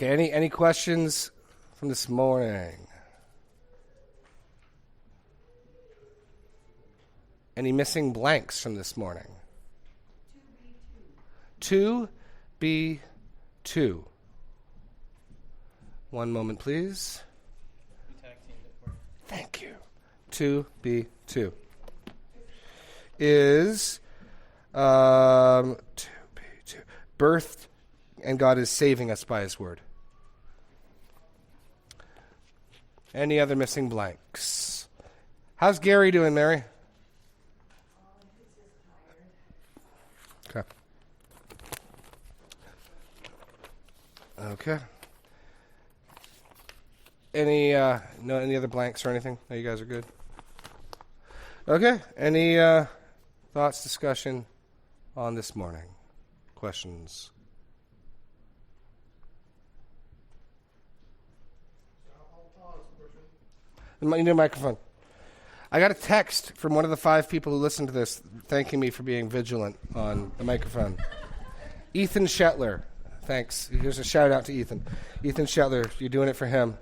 Okay, any questions from this morning? Any missing blanks from this morning? 2B2. One moment, please. Thank you. 2B2 is 2B2. Birth, and God is saving us by his word. Any other missing blanks? How's Gary doing, Mary? Okay. Okay. Any other blanks or anything? No, you guys are good. Okay. Any thoughts, discussion on this morning? Questions? You need a microphone. I got a text from one of the 5 people who listened to this thanking me for being vigilant on the microphone. Ethan Shetler. Thanks. Here's a shout out to Ethan. Ethan Shetler, you're doing it for him.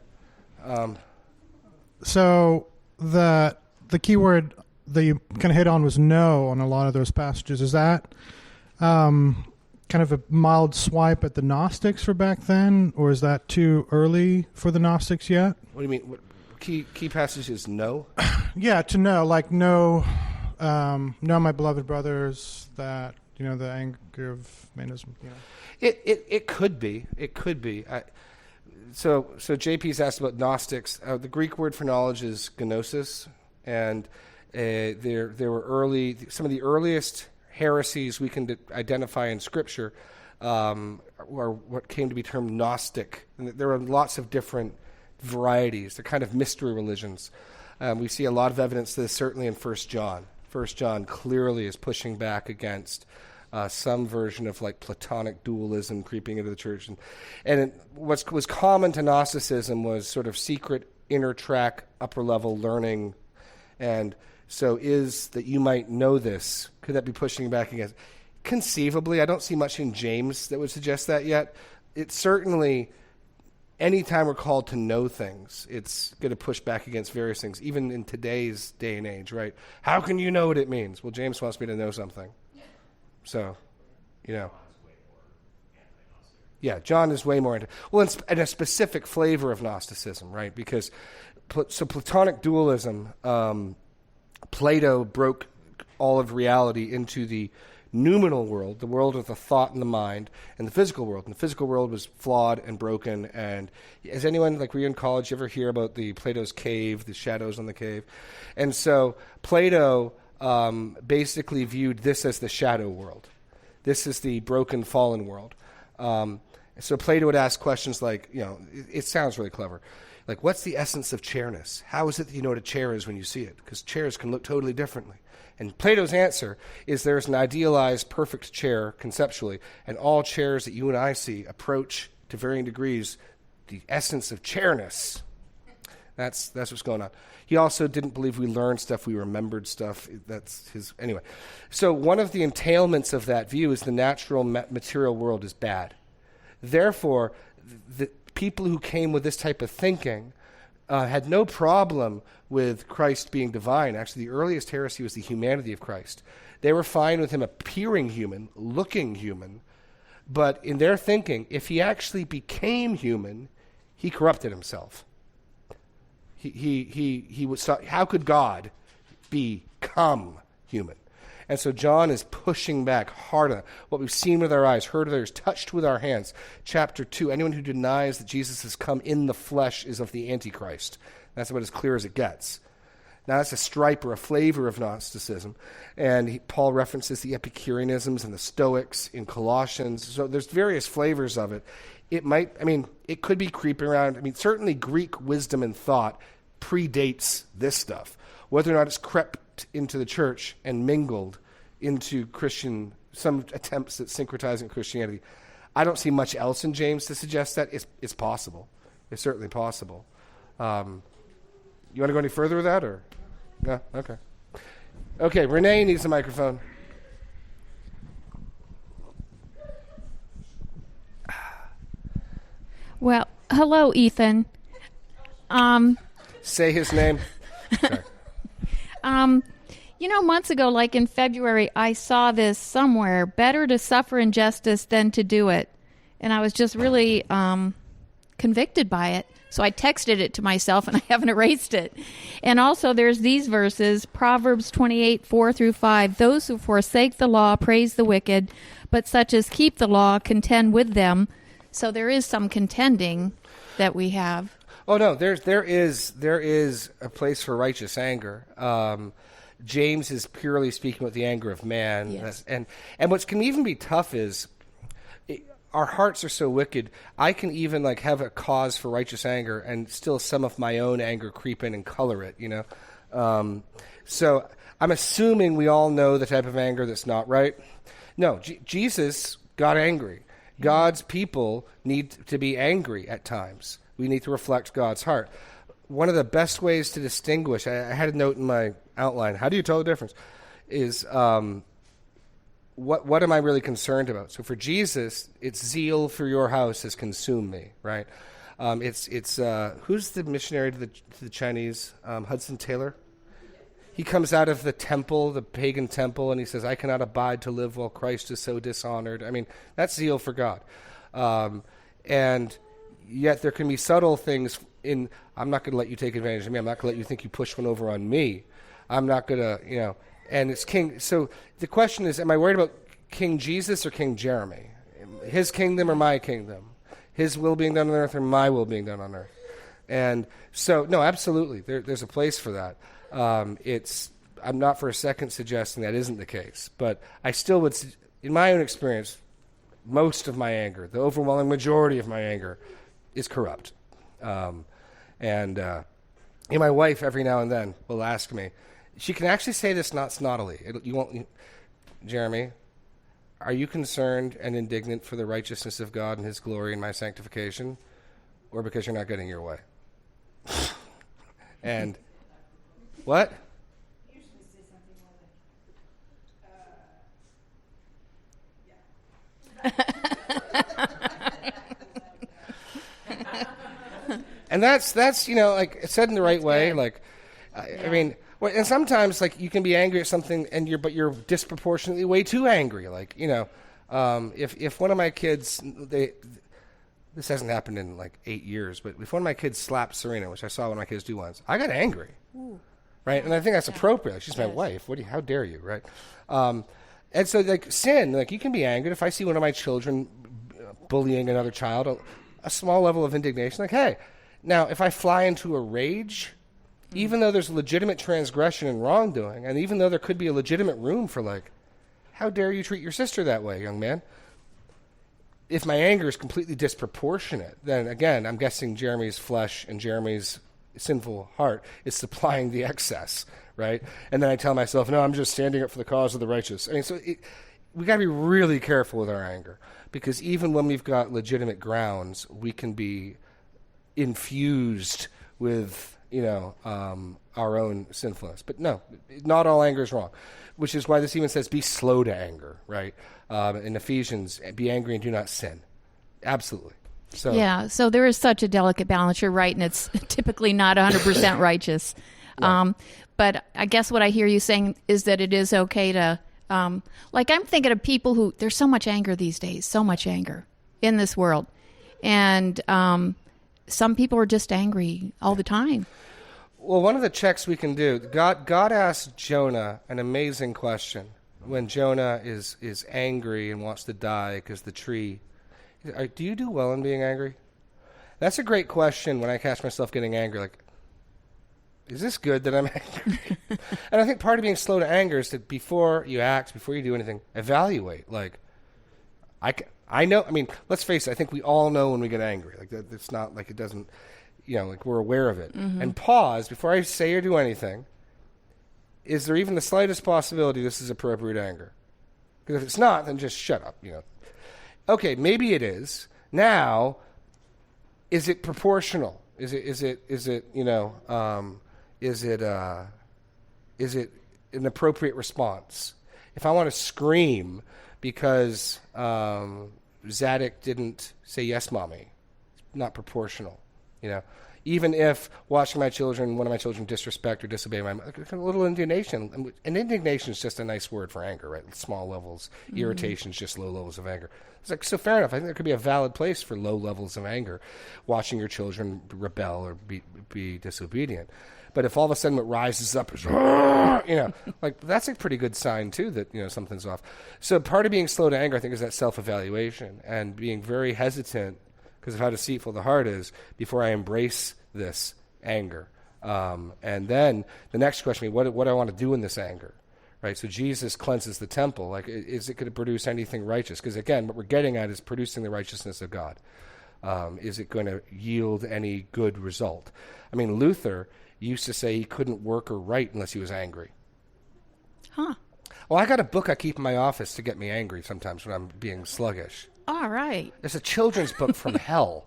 So the key word that you kind of hit on was no on a lot of those passages. Is that kind of a mild swipe at the Gnostics for back then, or is that too early for the Gnostics yet? What do you mean? What, key passage is no? Yeah, to know, like no, my beloved brothers, that the anger of manism. It could be. It could be. So JP's asked about Gnostics. The Greek word for knowledge is gnosis, and there were some of the earliest heresies we can identify in Scripture are what came to be termed Gnostic. And there are lots of different varieties. They're kind of mystery religions. We see a lot of evidence to this, certainly in 1 John. 1 John clearly is pushing back against some version of like Platonic dualism creeping into the church. And what was common to Gnosticism was sort of secret, inner track, upper level learning. And so is that you might know this. Could that be pushing back against? Conceivably, I don't see much in James that would suggest that yet. It's certainly, anytime we're called to know things, it's going to push back against various things, even in today's day and age, right? How can you know what it means? Well, James wants me to know something. So, yeah, John is way more into, well, and a specific flavor of Gnosticism, right? Because, so Platonic dualism, Plato broke all of reality into the noumenal world, the world of the thought and the mind, and the physical world. And the physical world was flawed and broken. And has anyone, like were you in college, you ever hear about the Plato's cave, the shadows on the cave? And so Plato basically viewed this as the shadow world. This is the broken, fallen world. So Plato would ask questions like, it sounds really clever. Like, what's the essence of chairness? How is it that you know what a chair is when you see it? Because chairs can look totally differently. And Plato's answer is there's an idealized, perfect chair conceptually, and all chairs that you and I see approach to varying degrees the essence of chairness. That's what's going on. He also didn't believe we learned stuff, we remembered stuff. That's his, anyway. So one of the entailments of that view is the natural material world is bad. Therefore, the people who came with this type of thinking had no problem with Christ being divine. Actually, the earliest heresy was the humanity of Christ. They were fine with him appearing human, looking human, but in their thinking, if he actually became human, he corrupted himself. He was, how could God become human? And so John is pushing back hard on what we've seen with our eyes, heard with our ears, touched with our hands. Chapter 2, anyone who denies that Jesus has come in the flesh is of the Antichrist. That's about as clear as it gets. Now that's a stripe or a flavor of Gnosticism. And Paul references the Epicureanisms and the Stoics in Colossians. So there's various flavors of it. It could be creeping around. Certainly Greek wisdom and thought predates this stuff. Whether or not it's crept into the church and mingled into some attempts at syncretizing Christianity, I don't see much else in James to suggest that. It's possible. It's certainly possible. You want to go any further with that, or? No? Okay. Okay, Renee needs a microphone. Well, hello, Ethan. Say his name. Sorry. Months ago, like in February, I saw this somewhere, better to suffer injustice than to do it. And I was just really convicted by it. So I texted it to myself, and I haven't erased it. And also there's these verses, Proverbs 28, 4 through 5. Those who forsake the law praise the wicked, but such as keep the law contend with them. So there is some contending that we have. Oh no, there is a place for righteous anger. James is purely speaking about the anger of man. Yes. And what can even be tough is our hearts are so wicked. I can even have a cause for righteous anger, and still some of my own anger creep in and color it. So I'm assuming we all know the type of anger that's not right. No, Jesus got angry. God's people need to be angry at times. We need to reflect God's heart. One of the best ways to distinguish, I had a note in my outline, how do you tell the difference, is what am I really concerned about? So for Jesus, it's zeal for your house has consumed me, right? It's who's the missionary to the Chinese? Hudson Taylor? He comes out of the temple, the pagan temple, and he says, I cannot abide to live while Christ is so dishonored. I mean, that's zeal for God. And yet there can be subtle things in, I'm not going to let you take advantage of me. I'm not going to let you think you push one over on me. I'm not going to, and it's King. So the question is, am I worried about King Jesus or King Jeremy? His kingdom or my kingdom? His will being done on earth or my will being done on earth? And so, no, absolutely. There's a place for that. I'm not for a second suggesting that isn't the case, but I still would, in my own experience, most of my anger, the overwhelming majority of my anger, is corrupt. And my wife every now and then will ask me, she can actually say this not snottily. Jeremy, are you concerned and indignant for the righteousness of God and his glory and my sanctification, or because you're not getting your way? And what? Usually say something more And that's said in the right way. I mean, and sometimes you can be angry at something and you're disproportionately way too angry. If one of my kids, this hasn't happened in 8 years, but if one of my kids slapped Serena, which I saw one of my kids do once, I got angry. Ooh. Right? And I think that's appropriate. She's my wife. How dare you, right? And so sin, you can be angered. If I see one of my children bullying another child, a small level of indignation, hey. Now, if I fly into a rage, even though there's legitimate transgression and wrongdoing, and even though there could be a legitimate room for how dare you treat your sister that way, young man? If my anger is completely disproportionate, then again, I'm guessing Jeremy's flesh and Jeremy's sinful heart is supplying the excess, right? And then I tell myself, no, I'm just standing up for the cause of the righteous. I mean, we got to be really careful with our anger, because even when we've got legitimate grounds, we can be infused with our own sinfulness. But no, not all anger is wrong, which is why this even says be slow to anger, right? In Ephesians, be angry and do not sin. Absolutely. So there is such a delicate balance. You're right, and it's typically not 100% righteous. Yeah. But I guess what I hear you saying is that it is okay to, I'm thinking of people who, there's so much anger these days, so much anger in this world. And some people are just angry all the time. Well, one of the checks we can do, God asked Jonah an amazing question when Jonah is angry and wants to die because the tree. Do you do well in being angry? That's a great question when I catch myself getting angry. Is this good that I'm angry? And I think part of being slow to anger is that before you act, before you do anything, evaluate. I know, let's face it, I think we all know when we get angry. It's not it doesn't, we're aware of it. Mm-hmm. And pause before I say or do anything. Is there even the slightest possibility this is appropriate anger? Because if it's not, then just shut up, Okay, maybe it is. Now, is it proportional? Is it an appropriate response? If I want to scream because Zadok didn't say yes, mommy, not proportional. You know, even if watching one of my children disrespect or disobey a little indignation. And indignation is just a nice word for anger, right? Small levels. Irritation is just low levels of anger. It's like, so fair enough. I think there could be a valid place for low levels of anger, watching your children rebel or be disobedient. But if all of a sudden it rises up, like that's a pretty good sign too that, something's off. So part of being slow to anger, I think, is that self-evaluation and being very hesitant because of how deceitful the heart is before I embrace this anger. And then the next question, what do I want to do in this anger? Right? So Jesus cleanses the temple. Like, is it going to produce anything righteous? Because again, what we're getting at is producing the righteousness of God. Is it going to yield any good result? I mean, Luther used to say he couldn't work or write unless he was angry. Huh. Well, I got a book I keep in my office to get me angry sometimes when I'm being sluggish. All right. It's a children's book from hell.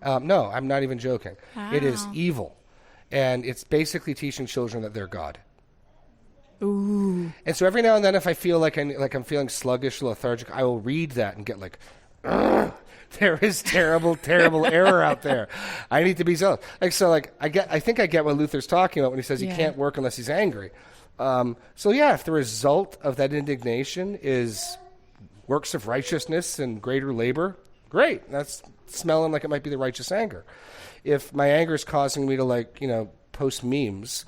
No, I'm not even joking. Wow. It is evil. And it's basically teaching children that they're God. Ooh. And so every now and then, if I feel like I'm feeling sluggish, lethargic, I will read that and get like, there is terrible, terrible error out there. I need to be zealous. I think I get what Luther's talking about when he says he can't work unless he's angry. If the result of that indignation is works of righteousness and greater labor, great. That's smelling like it might be the righteous anger. If my anger is causing me to post memes,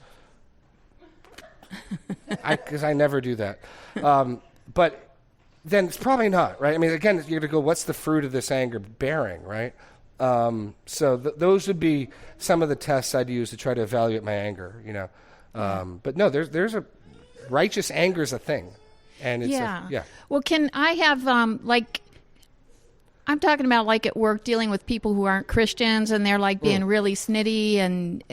because I never do that. But then it's probably not, right? I mean, again, you're going to go, what's the fruit of this anger bearing, right? Those would be some of the tests I'd use to try to evaluate my anger, But no, there's a righteous anger is a thing. And it's Well, can I have, I'm talking about like at work dealing with people who aren't Christians and they're like being really snitty and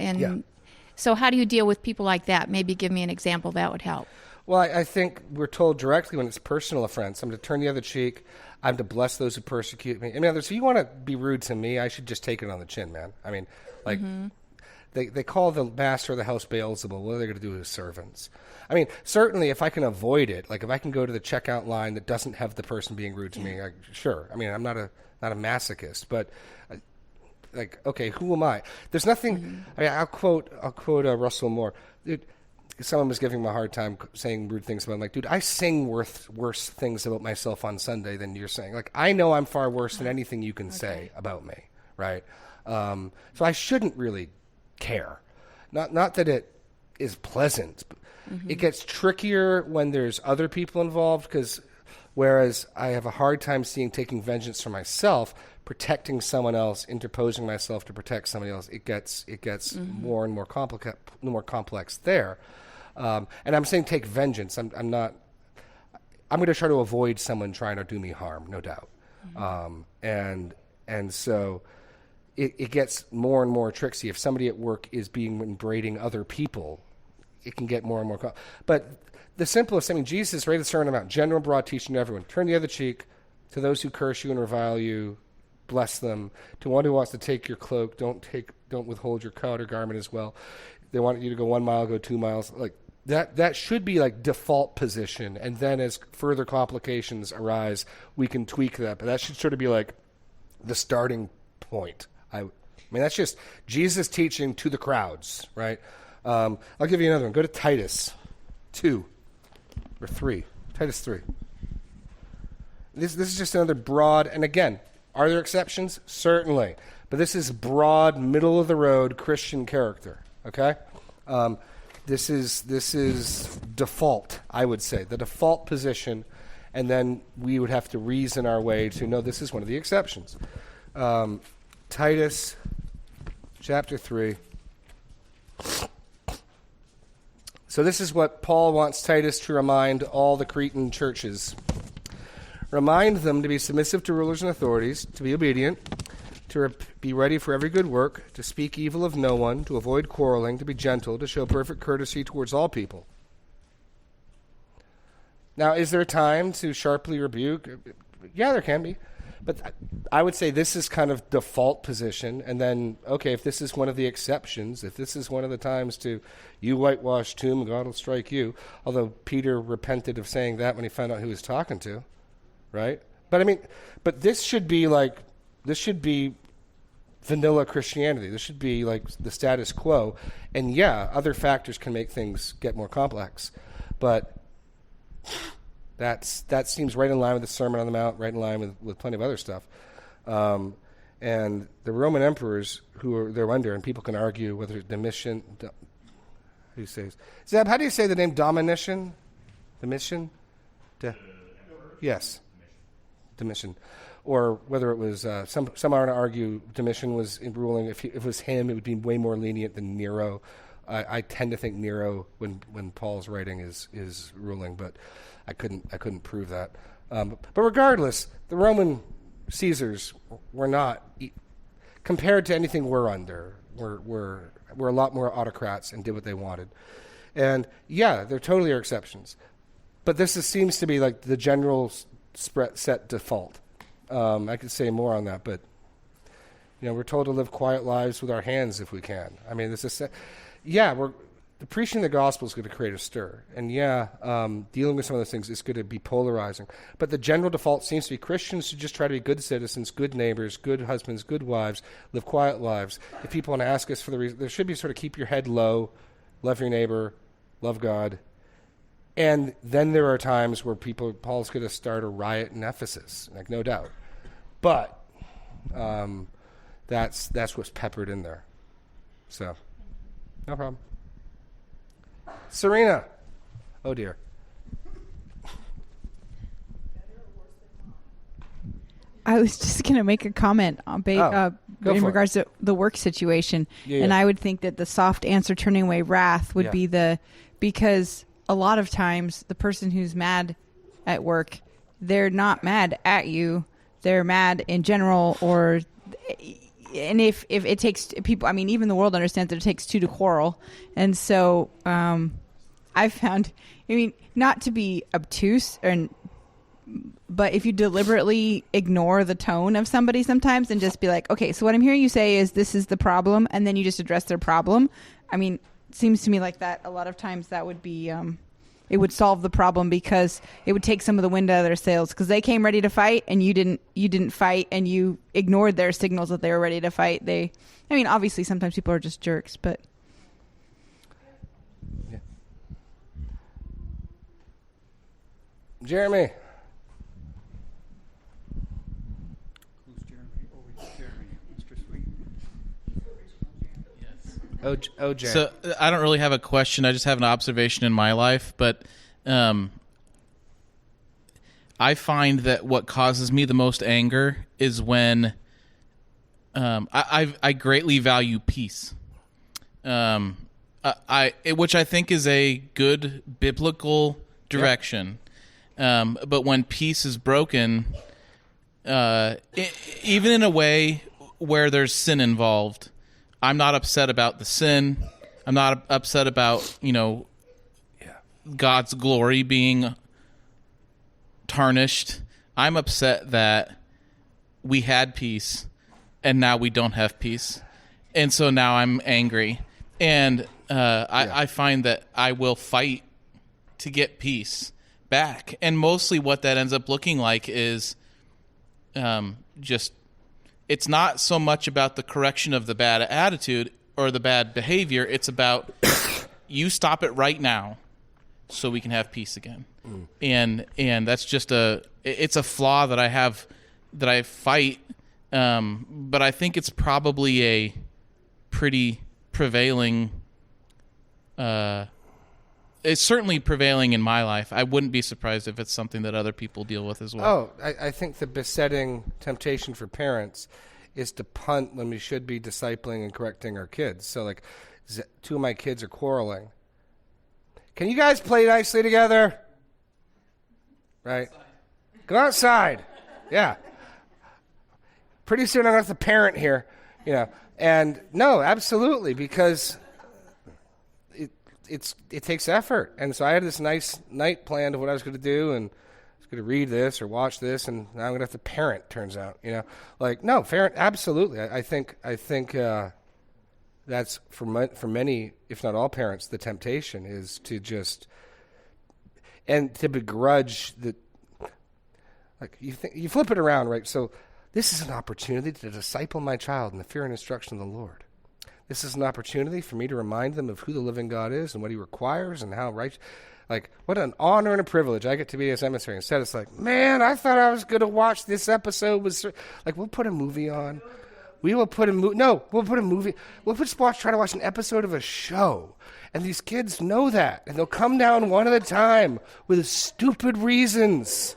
so how do you deal with people like that? Maybe give me an example. That would help. Well, I think we're told directly when it's personal offense, I'm to turn the other cheek. I'm to bless those who persecute me. I mean, so you want to be rude to me, I should just take it on the chin, man. I mean, they call the master of the house Beelzebul. What are they going to do with his servants? I mean, certainly if I can avoid it, like if I can go to the checkout line that doesn't have the person being rude to me, sure. I mean, I'm not a masochist, but okay, who am I? There's nothing. I mean, I'll quote Russell Moore. Dude, someone was giving me a hard time saying rude things about him. Like, dude, I sing worse things about myself on Sunday than you're saying. Like, I know I'm far worse than anything you can say about me, right? So I shouldn't really care. Not that it is pleasant. But it gets trickier when there's other people involved because whereas I have a hard time taking vengeance for myself, protecting someone else, interposing myself to protect somebody else, it gets more and more complex there. And I'm saying take vengeance. I'm going to try to avoid someone trying to do me harm, no doubt. And so it gets more and more tricksy. If somebody at work is berating other people, it can get more and more. But the simplest, Jesus read the Sermon on the Mount, general broad teaching to everyone. Turn the other cheek to those who curse you and revile you. Bless them. To one who wants to take your cloak, don't withhold your coat or garment as well. They want you to go 1 mile, go 2 miles. Like that should be like default position. And then as further complications arise, we can tweak that. But that should sort of be like the starting point. I mean, that's just Jesus teaching to the crowds, right? I'll give you another one. Go to Titus 2 or 3. Titus 3. This is just another broad, and again, are there exceptions? Certainly. But this is broad, middle-of-the-road Christian character, okay? This is default, I would say, the default position, and then we would have to reason our way to, no, this is one of the exceptions. Titus chapter 3. So this is what Paul wants Titus to remind all the Cretan churches. Remind them to be submissive to rulers and authorities, to be obedient, to be ready for every good work, to speak evil of no one, to avoid quarreling, to be gentle, to show perfect courtesy towards all people. Now, is there a time to sharply rebuke? Yeah, there can be. But I would say this is kind of default position. And then, okay, if this is one of the exceptions, if this is one of the times to, you whitewashed tomb, God will strike you. Although Peter repented of saying that when he found out who he was talking to, right? But I mean, but this should be vanilla Christianity. This should be like the status quo. And yeah, other factors can make things get more complex. But that seems right in line with the Sermon on the Mount, right in line with plenty of other stuff. And the Roman emperors who they're under, and people can argue whether Domitian, how do you say? Zeb, how do you say the name Domitian? Domitian? Yes, Domitian. Or whether it was, some are going to argue Domitian was in ruling. If it was him, it would be way more lenient than Nero. I tend to think Nero, when Paul's writing, is ruling, but I couldn't prove that. But regardless, the Roman Caesars were not, compared to anything we're under, we're a lot more autocrats and did what they wanted. And yeah, there totally are exceptions. But this seems to be like the general set default. I could say more on that, but we're told to live quiet lives with our hands if we can. I mean, the preaching of the gospel is going to create a stir, and dealing with some of those things is going to be polarizing. But the general default seems to be Christians should just try to be good citizens, good neighbors, good husbands, good wives, live quiet lives. If people want to ask us for the reason, there should be sort of keep your head low, love your neighbor, love God. And then there are times where Paul's going to start a riot in Ephesus, like no doubt. But that's what's peppered in there. So, no problem. Serena. Oh, dear. I was just going to make a comment on in regards to the work situation. And I would think that the soft answer turning away wrath would be because a lot of times the person who's mad at work, they're not mad at you. They're mad in general, and if it takes people, I mean, even the world understands that it takes two to quarrel. And so I've found, not to be obtuse, but if you deliberately ignore the tone of somebody sometimes and just be like, okay, so what I'm hearing you say is this is the problem, and then you just address their problem. I mean, it seems to me like that a lot of times that would be it would solve the problem, because it would take some of the wind out of their sails, because they came ready to fight and you didn't fight, and you ignored their signals that they were ready to fight. Obviously sometimes people are just jerks, but Jeremy. Who's Jeremy? Oh, it's Jeremy. Mr. Sweet. Yes. OJ. So I don't really have a question. I just have an observation in my life. But I find that what causes me the most anger is when I greatly value peace. Which I think is a good biblical direction. But when peace is broken, even in a way where there's sin involved, I'm not upset about the sin. I'm not upset about, God's glory being tarnished. I'm upset that we had peace and now we don't have peace. And so now I'm angry. And I find that I will fight to get peace back. And mostly what that ends up looking like is just, it's not so much about the correction of the bad attitude or the bad behavior. It's about you stop it right now so we can have peace again. And that's just it's a flaw that I have, that I fight. But I think it's probably a pretty prevailing, it's certainly prevailing in my life. I wouldn't be surprised if it's something that other people deal with as well. Oh, I think the besetting temptation for parents is to punt when we should be discipling and correcting our kids. So, like, two of my kids are quarreling. Can you guys play nicely together? Right? Go outside. Yeah. Pretty soon I'm going to have to parent here, And no, absolutely, because it takes effort. And so I had this nice night planned of what I was going to do, and I was going to read this or watch this, and now I'm going to have to parent, turns out, no, parent, absolutely. I think that's for many, if not all parents, the temptation is to just, and to begrudge that, like, you flip it around, right? So This is an opportunity to disciple my child in the fear and instruction of the Lord. This is an opportunity for me to remind them of who the living God is and what he requires and how right. Like, what an honor and a privilege I get to be his emissary. Instead, it's like, man, I thought I was going to watch this episode. Like, we'll put a movie on. We will put a movie. No, we'll put a movie. We'll just try to watch an episode of a show. And these kids know that. And they'll come down one at a time with stupid reasons.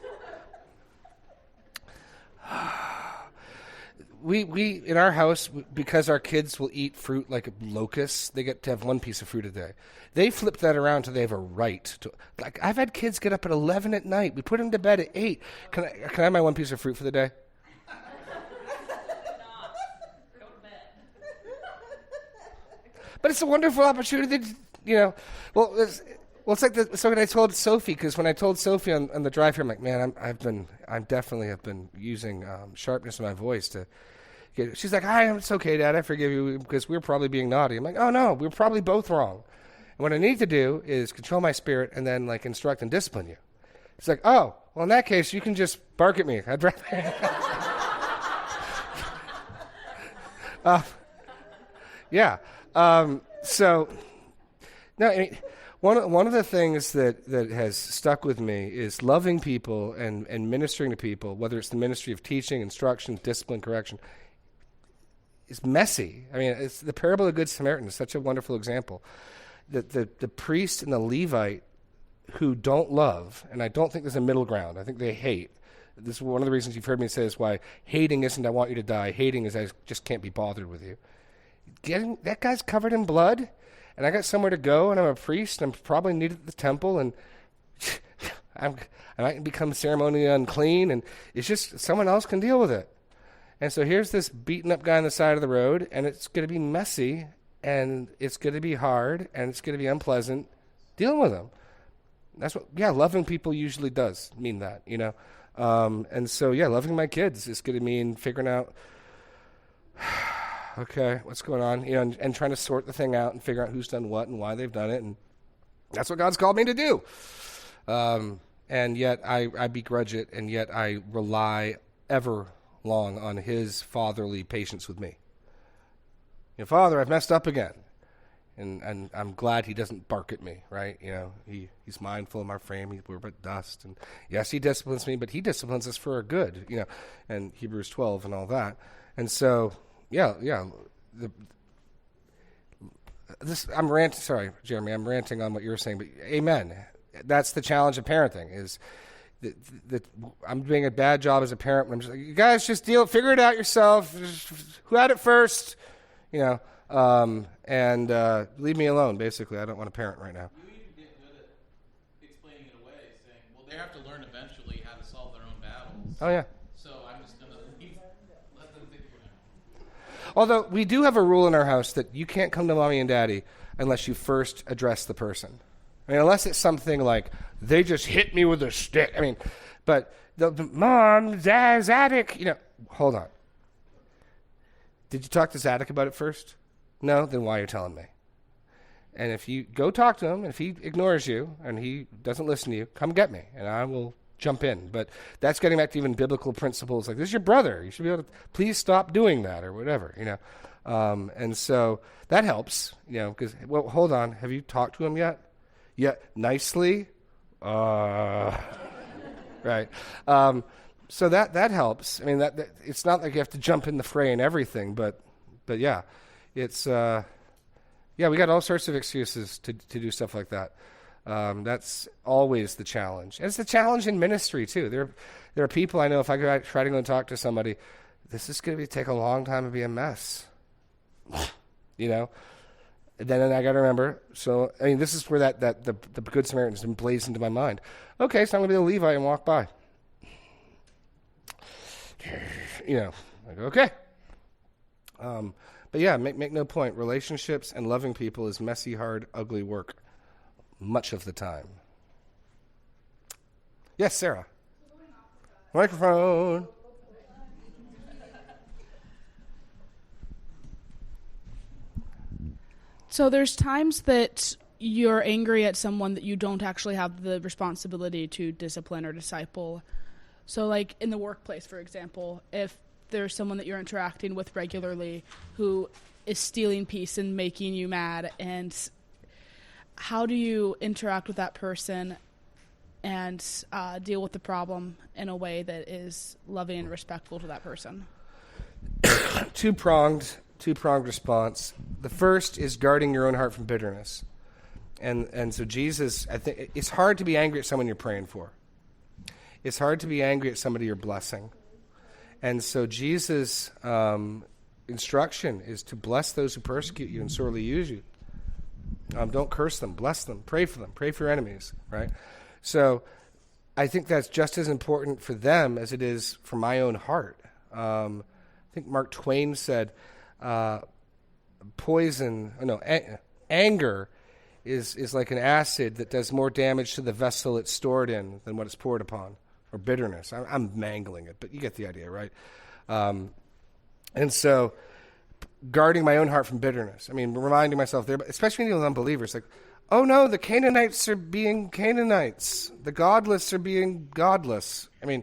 We in our house, because our kids will eat fruit like locusts, they get to have one piece of fruit a day. They flip that around so they have a right to. Like, I've had kids get up at 11 at night. We put them to bed at 8. Can I have my one piece of fruit for the day? But it's a wonderful opportunity, Well, it's like so when I told Sophie, because when I told Sophie on the drive here, I'm like, man, I definitely have been using sharpness in my voice to. She's like, it's okay, Dad, I forgive you because we're probably being naughty. I'm like, oh no, we're probably both wrong. And what I need to do is control my spirit and then like instruct and discipline you. It's like, oh, well in that case you can just bark at me. I'd rather. Yeah. So, no, I mean, one of the things that has stuck with me is loving people and ministering to people, whether it's the ministry of teaching, instruction, discipline, correction. It's messy. I mean, it's the parable of the Good Samaritan is such a wonderful example. The priest and the Levite who don't love, and I don't think there's a middle ground. I think they hate. This is one of the reasons you've heard me say is why hating isn't I want you to die. Hating is I just can't be bothered with you. That guy's covered in blood, and I got somewhere to go, and I'm a priest, and I'm probably needed at the temple, and I might become ceremonially unclean, and it's just someone else can deal with it. And so here's this beaten up guy on the side of the road, and it's going to be messy, and it's going to be hard, and it's going to be unpleasant dealing with him. That's what, loving people usually does mean that, And so, loving my kids is going to mean figuring out, okay, what's going on, and trying to sort the thing out and figure out who's done what and why they've done it. And that's what God's called me to do. And yet I begrudge it, and yet I rely ever long on his fatherly patience with me. Father, I've messed up again. And I'm glad he doesn't bark at me, right? He's mindful of my frame. We're but dust. And yes, he disciplines me, but he disciplines us for our good, and Hebrews 12 and all that. And so, I'm ranting. Sorry, Jeremy, I'm ranting on what you were saying, but amen. That's the challenge of parenting is that I'm doing a bad job as a parent. When I'm just like, you guys just figure it out yourself. Who had it first? And leave me alone, basically. I don't want to parent right now. You even get good at explaining it away, saying, well, they have to learn eventually how to solve their own battles. Oh, yeah. So I'm just going to let them think about it. Although we do have a rule in our house that you can't come to mommy and daddy unless you first address the person. I mean, unless it's something like, they just hit me with a stick. I mean, but the mom, dad, Zadok, hold on. Did you talk to Zadok about it first? No? Then why are you telling me? And if you go talk to him, and if he ignores you, and he doesn't listen to you, come get me, and I will jump in. But that's getting back to even biblical principles. Like, this is your brother. You should be able to, please stop doing that, or whatever, And so that helps, because, well, hold on. Have you talked to him yet? Yeah, nicely? Right. So that helps. I mean, that it's not like you have to jump in the fray and everything, but yeah, it's we got all sorts of excuses to do stuff like that. That's always the challenge, and it's the challenge in ministry too. There are people I know. If I try to go and talk to somebody, this is going to take a long time and be a mess. And then I got to remember. So I mean, this is where the Good Samaritan has been blazed into my mind. Okay, so I'm going to be a Levite and walk by. I go, okay. But yeah, make no point. Relationships and loving people is messy, hard, ugly work much of the time. Yes, Sarah. Microphone. So there's times that you're angry at someone that you don't actually have the responsibility to discipline or disciple. So like in the workplace, for example, if there's someone that you're interacting with regularly who is stealing peace and making you mad, and how do you interact with that person and deal with the problem in a way that is loving and respectful to that person? Two-pronged response. The first is guarding your own heart from bitterness. And so Jesus, I think it's hard to be angry at someone you're praying for. It's hard to be angry at somebody you're blessing. And so Jesus' instruction is to bless those who persecute you and sorely use you. Don't curse them, bless them, pray for them, pray for your enemies, right? So I think that's just as important for them as it is for my own heart. I think Mark Twain said, anger is like an acid that does more damage to the vessel it's stored in than what it's poured upon, or bitterness. I'm mangling it, but you get the idea, right? And so guarding my own heart from bitterness. I mean, reminding myself there, especially with unbelievers, like, oh no, the Canaanites are being Canaanites. The godless are being godless. I mean,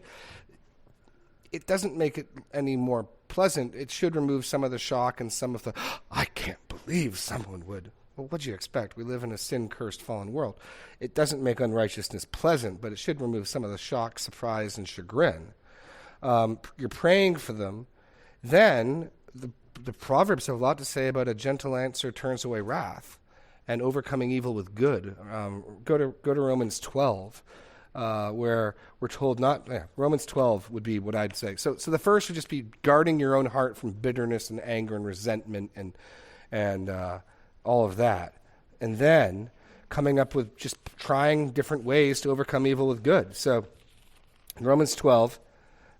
it doesn't make it any more pleasant. It should remove some of the shock and some of the, I can't believe someone would. Well, what'd you expect? We live in a sin-cursed, fallen world. It doesn't make unrighteousness pleasant, but it should remove some of the shock, surprise, and chagrin. You're praying for them. Then the Proverbs have a lot to say about a gentle answer turns away wrath and overcoming evil with good. Go to Romans 12, where we're told Romans 12 would be what I'd say. So the first would just be guarding your own heart from bitterness and anger and resentment and all of that. And then coming up with just trying different ways to overcome evil with good. So in Romans 12,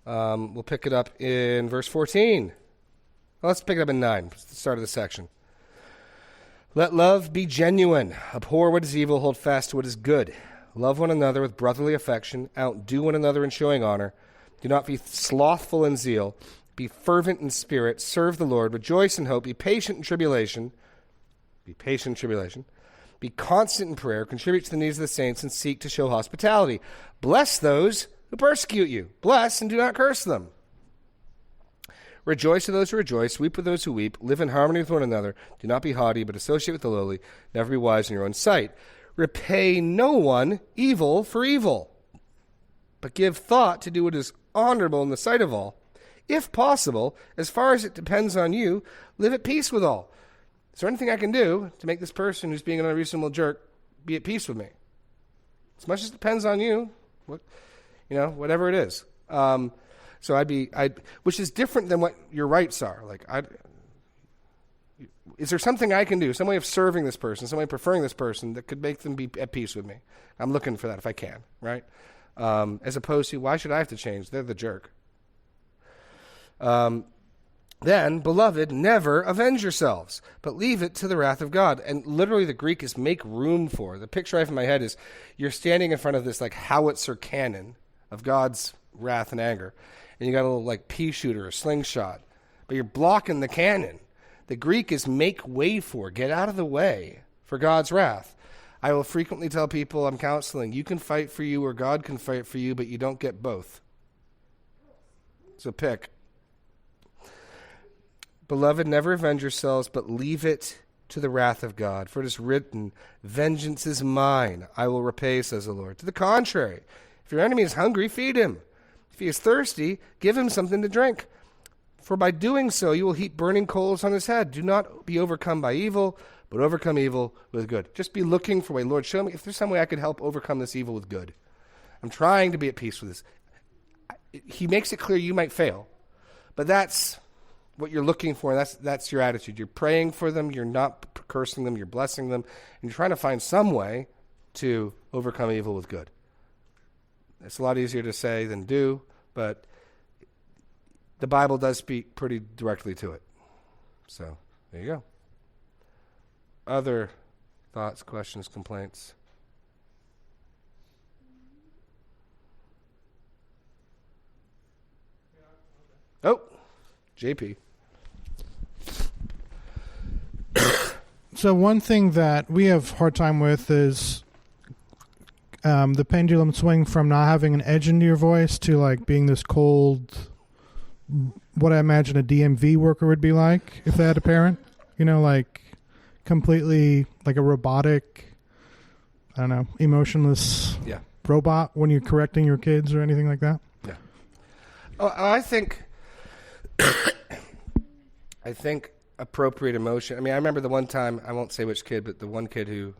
we'll pick it up in verse 14. Well, let's pick it up in 9, the start of the section. Let love be genuine. Abhor what is evil, hold fast to what is good. Love one another with brotherly affection. Outdo one another in showing honor. Do not be slothful in zeal. Be fervent in spirit. Serve the Lord. Rejoice in hope. Be patient in tribulation. Be constant in prayer. Contribute to the needs of the saints and seek to show hospitality. Bless those who persecute you. Bless and do not curse them. Rejoice with those who rejoice, weep with those who weep, live in harmony with one another. Do not be haughty, but associate with the lowly. Never be wise in your own sight. Repay no one evil for evil, but give thought to do what is honorable in the sight of all. If possible, as far as it depends on you, live at peace with all. Is there anything I can do to make this person who's being an unreasonable jerk be at peace with me? As much as it depends on you, whatever it is. So which is different than what your rights are. Like, is there something I can do, some way of serving this person, some way of preferring this person that could make them be at peace with me? I'm looking for that if I can, right? As opposed to, why should I have to change? They're the jerk. Then, beloved, never avenge yourselves, but leave it to the wrath of God. And literally the Greek is make room for. The picture I have in my head is you're standing in front of this like howitzer cannon of God's wrath and anger. And you got a little like pea shooter or slingshot, but you're blocking the cannon. The Greek is make way for, get out of the way for God's wrath. I will frequently tell people I'm counseling, you can fight for you or God can fight for you, but you don't get both. So pick. Beloved, never avenge yourselves, but leave it to the wrath of God. For it is written, vengeance is mine, I will repay, says the Lord. To the contrary, if your enemy is hungry, feed him. If he is thirsty, give him something to drink. For by doing so, you will heap burning coals on his head. Do not be overcome by evil, but overcome evil with good. Just be looking for a way. Lord, show me if there's some way I could help overcome this evil with good. I'm trying to be at peace with this. He makes it clear you might fail, but that's what you're looking for. That's your attitude. You're praying for them. You're not cursing them. You're blessing them. And you're trying to find some way to overcome evil with good. It's a lot easier to say than do, but the Bible does speak pretty directly to it. So, there you go. Other thoughts, questions, complaints? Oh, JP. So one thing that we have a hard time with is the pendulum swing from not having an edge into your voice to like being this cold, what I imagine a DMV worker would be like if they had a parent. Like completely like a robotic, I don't know, emotionless robot when you're correcting your kids or anything like that. Yeah. Oh, I think appropriate emotion. I mean, I remember the one time, I won't say which kid, but the one kid who,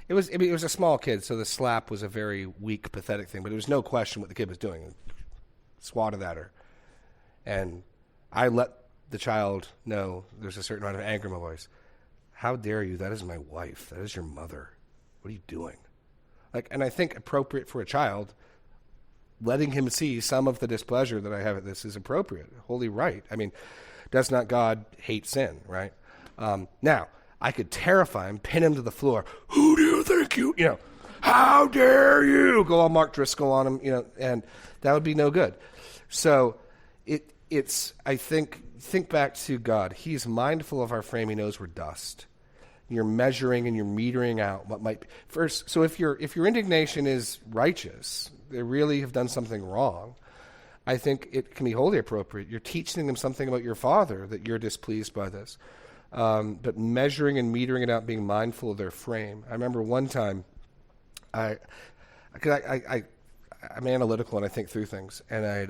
it was a small kid, so the slap was a very weak, pathetic thing, but there was no question what the kid was doing. Swatted at her. And I let the child know there's a certain amount of anger in my voice. How dare you? That is my wife. That is your mother. What are you doing? And I think appropriate for a child, letting him see some of the displeasure that I have at this is appropriate. Wholly right. I mean, does not God hate sin, right? Now, I could terrify him, pin him to the floor. Who do you think how dare you? Go all Mark Driscoll on him, and that would be no good. So I think back to God. He's mindful of our frame. He knows we're dust. You're measuring and you're metering out what might be. First, so if your indignation is righteous, they really have done something wrong, I think it can be wholly appropriate. You're teaching them something about your father that you're displeased by this. But measuring and metering it out, being mindful of their frame. I remember one time, I'm analytical and I think through things, and I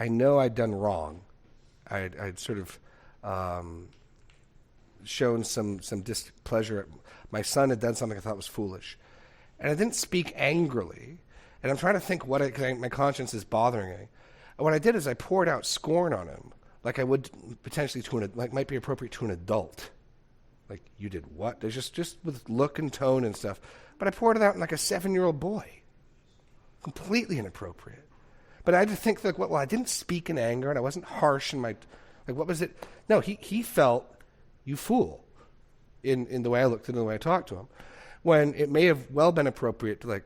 know I'd done wrong. I'd sort of shown some displeasure. My son had done something I thought was foolish, and I didn't speak angrily. And I'm trying to think because my conscience is bothering me. And what I did is I poured out scorn on him, like I would potentially might be appropriate to an adult. Like, you did what? There's just with look and tone and stuff. But I poured it out like a 7-year-old boy. Completely inappropriate. But I had to think, I didn't speak in anger, and I wasn't harsh in my, what was it? No, he felt, you fool, in the way I looked at him, the way I talked to him. When it may have well been appropriate to, that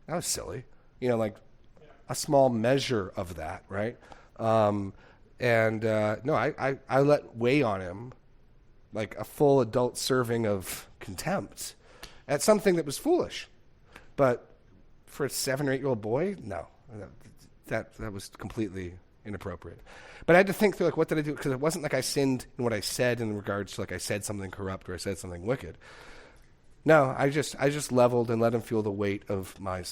was silly. A small measure of that, right? No, I let weigh on him like a full adult serving of contempt at something that was foolish. But for a 7 or 8-year-old boy, no. That was completely inappropriate. But I had to think through, what did I do? Because it wasn't like I sinned in what I said in regards to, I said something corrupt or I said something wicked. No, I just leveled and let him feel the weight of my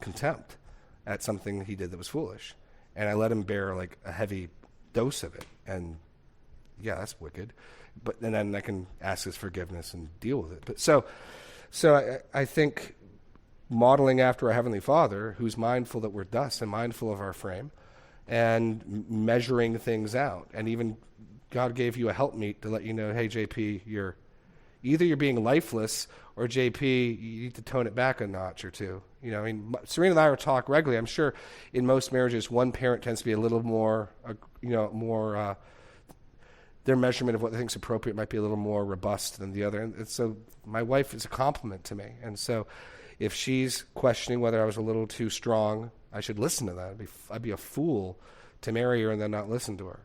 contempt at something he did that was foolish. And I let him bear, a heavy dose of it. And, yeah, that's wicked. And then I can ask his forgiveness and deal with it. But so I think modeling after our Heavenly Father, who's mindful that we're dust and mindful of our frame, and measuring things out. And even God gave you a helpmeet to let you know, hey, JP, you're being lifeless, or JP, you need to tone it back a notch or two. Serena and I will talk regularly. I'm sure in most marriages, one parent tends to be a little more, their measurement of what they think is appropriate might be a little more robust than the other. And so my wife is a compliment to me. And so if she's questioning whether I was a little too strong, I should listen to that. I'd be a fool to marry her and then not listen to her.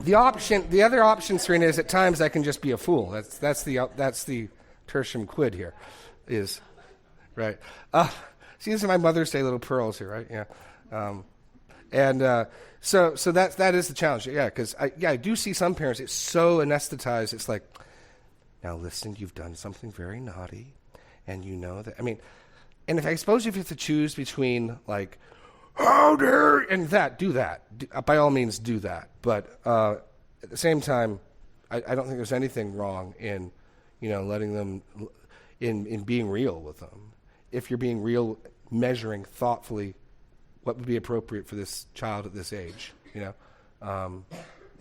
The other option, Serena, is at times I can just be a fool. That's the tertium quid here, is right. See, these are my Mother's Day little pearls here, right? Yeah, so that is the challenge. Yeah, because I do see some parents. It's so anesthetized. It's like, now listen, you've done something very naughty, and you know that. I mean, and if I suppose if you have to choose between how dare, and do that. By all means, do that. But at the same time, I don't think there's anything wrong in, letting them, in being real with them. If you're being real, measuring thoughtfully what would be appropriate for this child at this age. Did that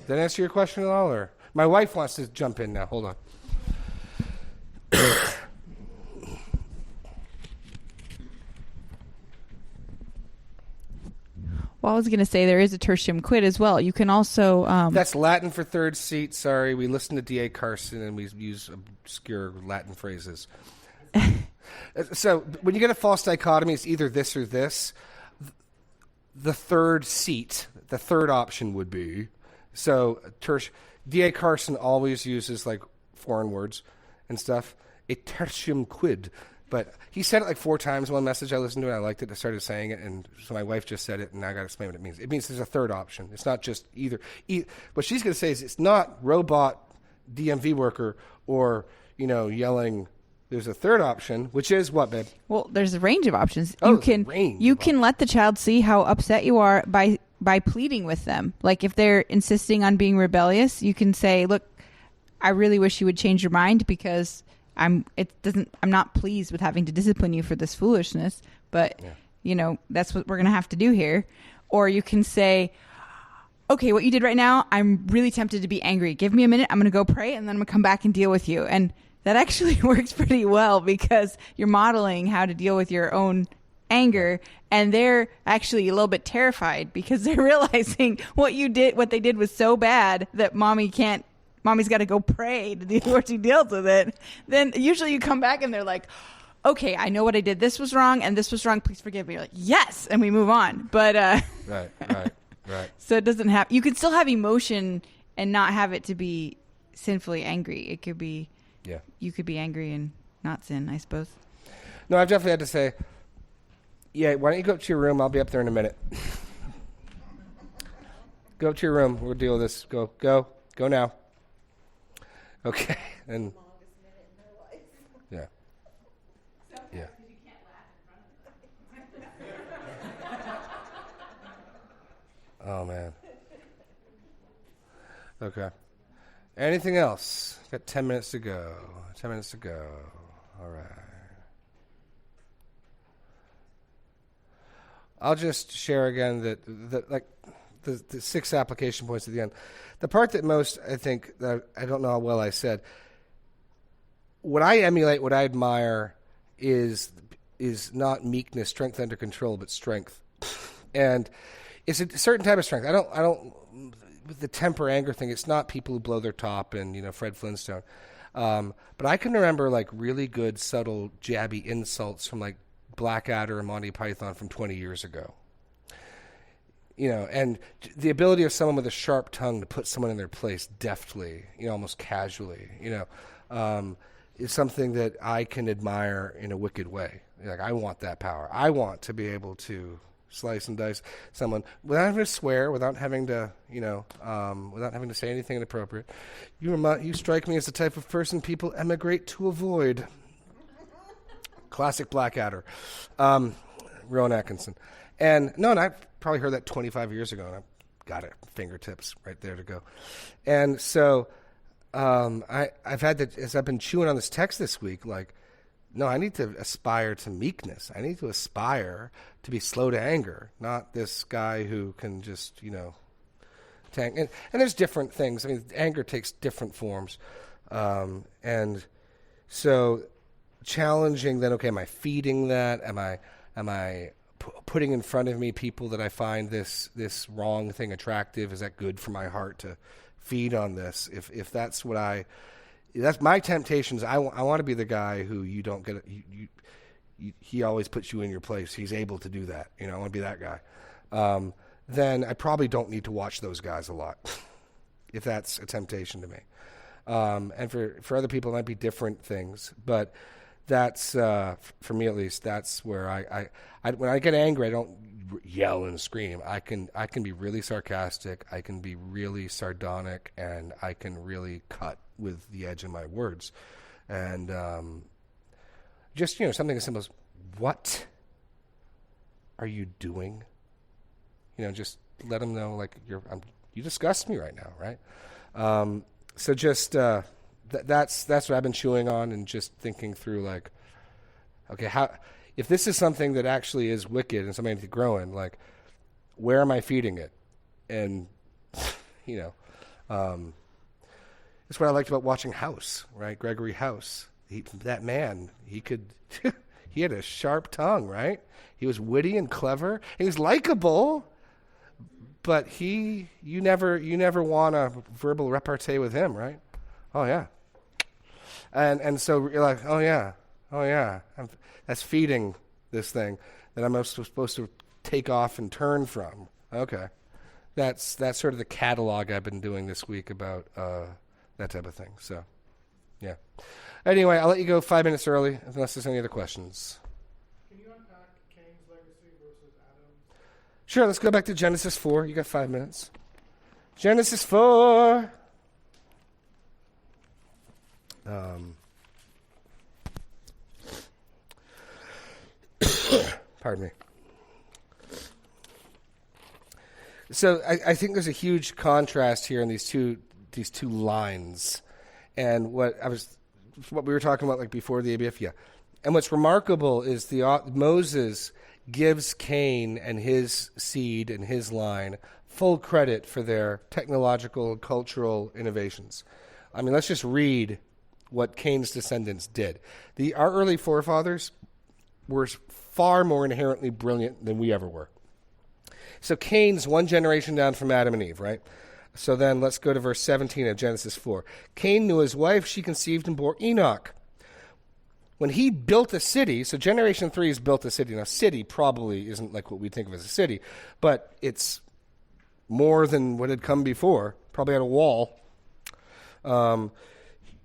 answer your question at all? Or my wife wants to jump in now. Hold on. Well, I was going to say there is a tertium quid as well. You can also... That's Latin for third seat. Sorry, we listen to D.A. Carson and we use obscure Latin phrases. So when you get a false dichotomy, it's either this or this. The third seat, the third option would be... So D.A. Carson always uses foreign words and stuff. A tertium quid. But he said it like 4 times in one message I listened to, and I liked it. I started saying it, and so my wife just said it, and now I got to explain what it means. It means there's a third option. It's not just either. What she's going to say is it's not robot DMV worker or, yelling. There's a third option, which is what, babe? Well, there's a range of options. Oh, You can let the child see how upset you are by pleading with them. Like if they're insisting on being rebellious, you can say, "Look, I really wish you would change your mind because I'm not pleased with having to discipline you for this foolishness, but that's what we're going to have to do here." Or you can say, "Okay, what you did right now, I'm really tempted to be angry. Give me a minute. I'm going to go pray and then I'm going to come back and deal with you." And that actually works pretty well because you're modeling how to deal with your own anger, and they're actually a little bit terrified because they're realizing what they did was so bad that mommy's got to go pray to deal where she deals with it. Then usually you come back and they're like, "Okay, I know what I did. This was wrong and this was wrong. Please forgive me." You're like, "Yes," and we move on. But right. So it doesn't have. You can still have emotion and not have it to be sinfully angry. It could be. Yeah. You could be angry and not sin, I suppose. No, I've definitely had to say, "Yeah, why don't you go up to your room? I'll be up there in a minute." Go up to your room. We'll deal with this. Go now. Okay, and yeah. Oh man. Okay. Anything else? Got 10 minutes to go. All right. I'll just share again that the 6 application points at the end. The part that most, I think, that I don't know how well I said, what I emulate, what I admire is not meekness, strength under control, but strength. And it's a certain type of strength. I don't with the temper anger thing, it's not people who blow their top and, Fred Flintstone. But I can remember like really good, subtle, jabby insults from like Blackadder and Monty Python from 20 years ago. And the ability of someone with a sharp tongue to put someone in their place deftly, almost casually, is something that I can admire in a wicked way. Like, I want that power. I want to be able to slice and dice someone without having to swear, without having to, without having to say anything inappropriate. You strike me as the type of person people emigrate to avoid. Classic Blackadder. Rowan Atkinson. And I probably heard that 25 years ago, and I've got it fingertips right there to go. And so I've had that as I've been chewing on this text this week, like, no, I need to aspire to meekness. I need to aspire to be slow to anger, not this guy who can just, tank. And there's different things. I mean, anger takes different forms. And so challenging then, okay, am I feeding that? Am I putting in front of me people that I find this wrong thing attractive? Is that good for my heart to feed on this? If that's what that's my temptations. I want to be the guy who you don't get. He always puts you in your place. He's able to do that. I want to be that guy. Then I probably don't need to watch those guys a lot, if that's a temptation to me. And for other people, it might be different things. But that's for me at least. That's where I when I get angry, I don't yell and scream. I can be really sarcastic. I can be really sardonic, and I can really cut with the edge of my words. And just something as simple as, "What are you doing?" Just let them know, like, you disgust me right now, right? So just that's what I've been chewing on, and just thinking through, like, okay, if this is something that actually is wicked and something I need to grow in, like, where am I feeding it? And that's what I liked about watching House, right? Gregory House. That man, he had a sharp tongue, right? He was witty and clever, and he was likable. But you never want a verbal repartee with him, right? Oh yeah, and so you're like, oh yeah, that's feeding this thing that I'm supposed to take off and turn from. Okay, that's sort of the catalog I've been doing this week about that type of thing. So, yeah. Anyway, I'll let you go 5 minutes early unless there's any other questions. Can you unpack Cain's legacy versus Adam's? Sure, let's go back to Genesis 4. You got 5 minutes. Genesis 4. Pardon me. So I think there's a huge contrast here in these two lines, and what we were talking about like before the ABF. Yeah, and what's remarkable is Moses gives Cain and his seed and his line full credit for their technological and cultural innovations. I mean, let's just read what Cain's descendants did. Our early forefathers were far more inherently brilliant than we ever were. So Cain's one generation down from Adam and Eve, right? So then let's go to verse 17 of Genesis 4. Cain knew his wife, she conceived and bore Enoch. When he built a city, so generation 3 has built a city. Now, city probably isn't like what we think of as a city, but it's more than what had come before. Probably had a wall.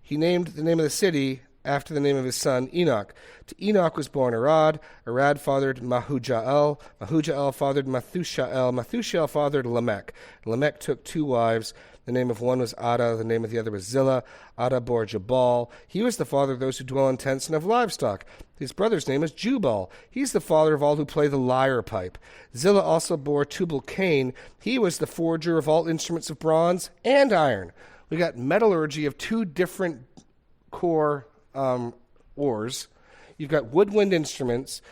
He named the name of the city after the name of his son, Enoch. To Enoch was born Arad. Arad fathered Mahujael. Mahujael fathered Methushael. Methushael fathered Lamech. Lamech took 2 wives. The name of one was Ada. The name of the other was Zillah. Ada bore Jabal. He was the father of those who dwell in tents and of livestock. His brother's name is Jubal. He's the father of all who play the lyre pipe. Zillah also bore Tubal-Cain. He was the forger of all instruments of bronze and iron. We got metallurgy of 2 different core ores. You've got woodwind instruments.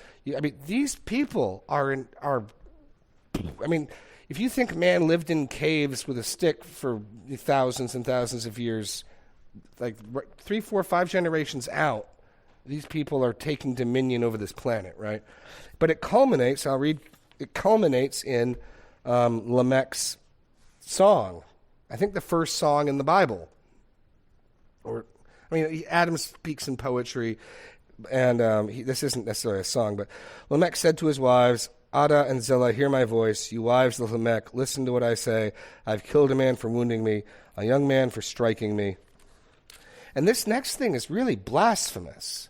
These people are. If you think man lived in caves with a stick for thousands and thousands of years, like 3, 4, 5 generations out, these people are taking dominion over this planet, right? But it culminates. I'll read. It culminates in Lamech's song. I think the first song in the Bible. Adam speaks in poetry, and this isn't necessarily a song, but Lamech said to his wives, Ada and Zillah, hear my voice. You wives of Lamech, listen to what I say. I've killed a man for wounding me, a young man for striking me. And this next thing is really blasphemous.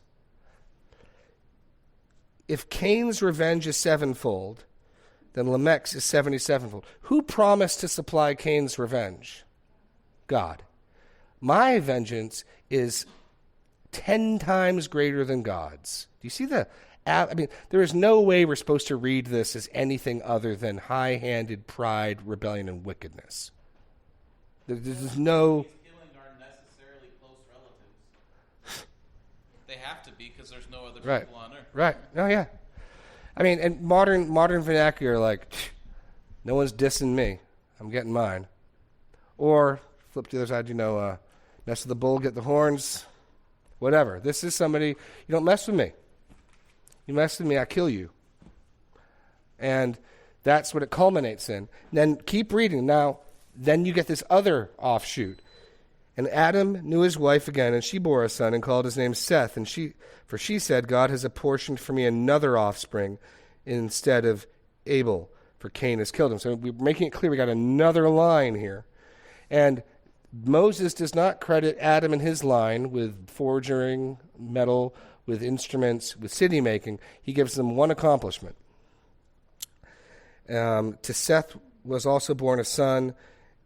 If Cain's revenge is 7-fold, then Lamech's is 77-fold. Who promised to supply Cain's revenge? God. My vengeance is 10 times greater than God's. Do you see there is no way we're supposed to read this as anything other than high-handed pride, rebellion, and wickedness. There's no... These killing aren't necessarily close relatives. They have to be because there's no other people on earth. Right. Oh, yeah. And modern vernacular, like, no one's dissing me. I'm getting mine. Or, flip to the other side, mess with the bull, get the horns, whatever. This is somebody, you don't mess with me. You mess with me, I kill you. And that's what it culminates in. Then keep reading. Now, then you get this other offshoot. And Adam knew his wife again, and she bore a son and called his name Seth. And she said, God has apportioned for me another offspring instead of Abel, for Cain has killed him. So we're making it clear we got another line here. And Moses does not credit Adam and his line with forging metal, with instruments, with city making. He gives them one accomplishment. To Seth was also born a son,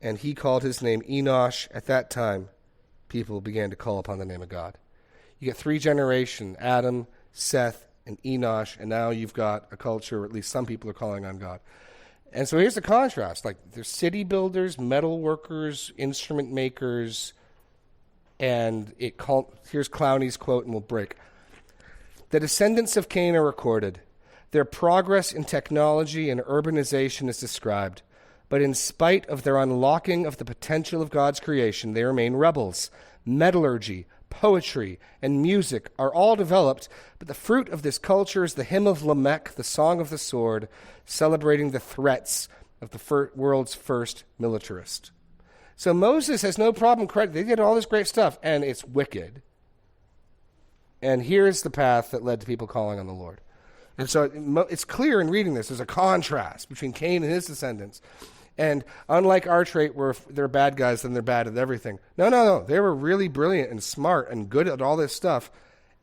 and he called his name Enosh. At that time, people began to call upon the name of God. You get 3 generations, Adam, Seth, and Enosh, and now you've got a culture, or at least some people are calling on God. And so here's the contrast. Like, there's city builders, metal workers, instrument makers, and here's Clowney's quote, and we'll break. The descendants of Cain are recorded. Their progress in technology and urbanization is described. But in spite of their unlocking of the potential of God's creation, they remain rebels. Metallurgy, poetry, and music are all developed, but the fruit of this culture is the hymn of Lamech, the song of the sword, celebrating the threats of the world's first militarist. So Moses has no problem crediting. They did all this great stuff, and it's wicked. And here's the path that led to people calling on the Lord. And so it's clear in reading this, there's a contrast between Cain and his descendants. And unlike our trait where if they're bad guys, then they're bad at everything. No. They were really brilliant and smart and good at all this stuff,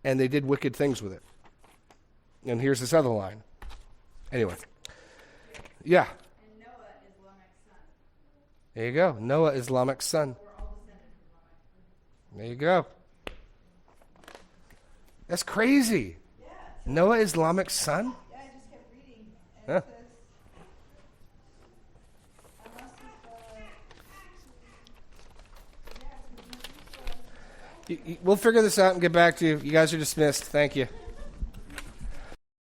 and they did wicked things with it. And here's this other line. Anyway. Yeah. And Noah is Lamech's son. There you go. Noah is Lamech's son. We're all descended from Lamech. There you go. That's crazy. Yeah. Noah is Lamech's son? Yeah, I just kept reading. And Huh. it says, unless We'll figure this out and get back to you. You guys are dismissed. Thank you.